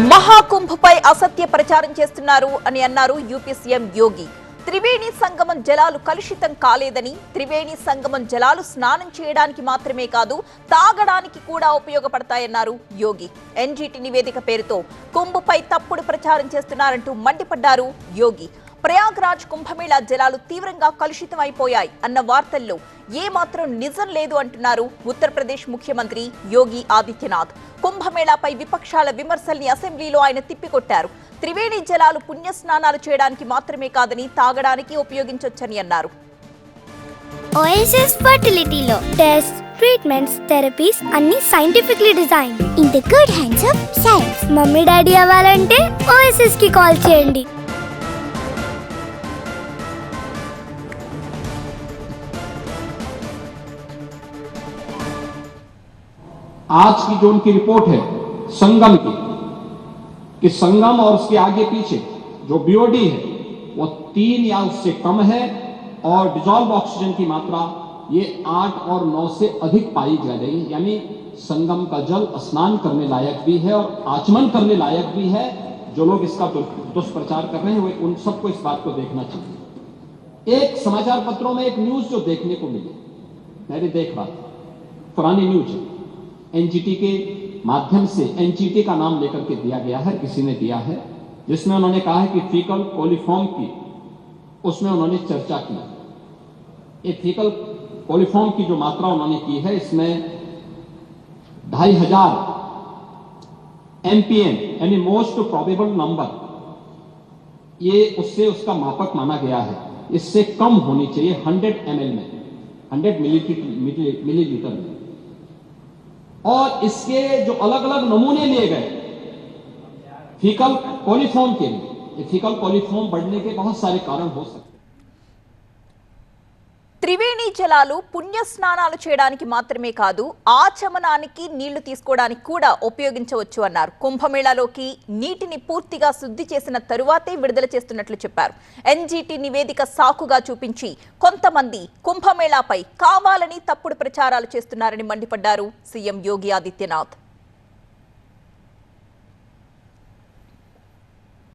మహాకుంభపై అసత్య ప్రచారం చేస్తున్నారు అని అన్నారు యూపీ సీఎం యోగి. త్రివేణి సంగమం జలాలు కలుషితం కాలేదని, త్రివేణి సంగమం జలాలు స్నానం చేయడానికి మాత్రమే కాదు తాగడానికి కూడా ఉపయోగపడతాయన్నారు యోగి. ఎన్జీటీ నివేదిక పేరుతో కుంభపై తప్పుడు ప్రచారం చేస్తున్నారంటూ మండిపడ్డారు యోగి. ప్రయాగ్రాజ్ కుంభమేళా జలాలు తీవ్రంగా కలుషితమైపోయాయి అన్న వార్తల్లో ఏమాత్రం నిజం లేదు అంటున్నారు ఉత్తరప్రదేశ్ ముఖ్యమంత్రి యోగి ఆదిత్యనాథ్. కుంభమేళాపై విపక్షాల విమర్శల్ని అసెంబ్లీలో ఆయన తిప్పికొట్టారు. త్రివేణి జలాలు పుణ్యస్నానాలు చేయడానికి మాత్రమే కాదని తాగడానికి ఉపయోగించొచ్చని అన్నారు. ఓఎస్ఎస్ ఫర్టిలిటీలో టెస్ట్, ట్రీట్మెంట్స్, థెరపీస్ అన్ని scientifically design in the good hands of science. Mummy daddy అవ్వాలంటే ఓఎస్ఎస్ కి కాల్ చేయండి. आज की जो उनकी रिपोर्ट है संगम की, कि संगम और उसके आगे पीछे जो बीओडी है वो 3 या उससे कम है और डिजॉल्व ऑक्सीजन की मात्रा ये 8 और 9 से अधिक पाई जा रही है। यानी संगम का जल स्नान करने लायक भी है और आचमन करने लायक भी है। जो लोग इसका दुष्प्रचार कर रहे हैं वे उन सबको इस बात को देखना चाहिए। एक समाचार पत्रों में एक न्यूज जो देखने को मिली, मैंने देख रहा था, पुरानी न्यूज है, एनजीटी के माध्यम से एनजीटी का नाम लेकर के दिया गया है, किसी ने दिया है, जिसमें उन्होंने कहा है कि फीकल कोलिफॉर्म की उसमें उन्होंने चर्चा की। ये फीकल कोलिफॉर्म की जो मात्रा उन्होंने की है इसमें 2500 एमपीएम यानी मोस्ट प्रोबेबल नंबर, ये उससे उसका मापक माना गया है। इससे कम होनी चाहिए 100 ml में, 100 मिलीलीटर में। और इसके जो अलग अलग नमूने लिए गए फीकल कोलिफॉर्म के लिए, ये फीकल कोलिफॉर्म बढ़ने के बहुत सारे कारण हो सकते हैं। త్రివేణి జలాలు పుణ్య స్నానాలు చేయడానికి మాత్రమే కాదు ఆచమనానికి నీళ్లు తీసుకోవడానికి కూడా ఉపయోగించవచ్చు అన్నారు. కుంభమేళాలోకి నీటిని పూర్తిగా శుద్ధి చేసిన తరువాతే విడుదల చేస్తున్నట్లు చెప్పారు. ఎన్జీటీ నివేదిక సాకుగా చూపించి కొంతమంది కుంభమేళాపై కావాలని తప్పుడు ప్రచారాలు చేస్తున్నారని మండిపడ్డారు సీఎం యోగి ఆదిత్యనాథ్.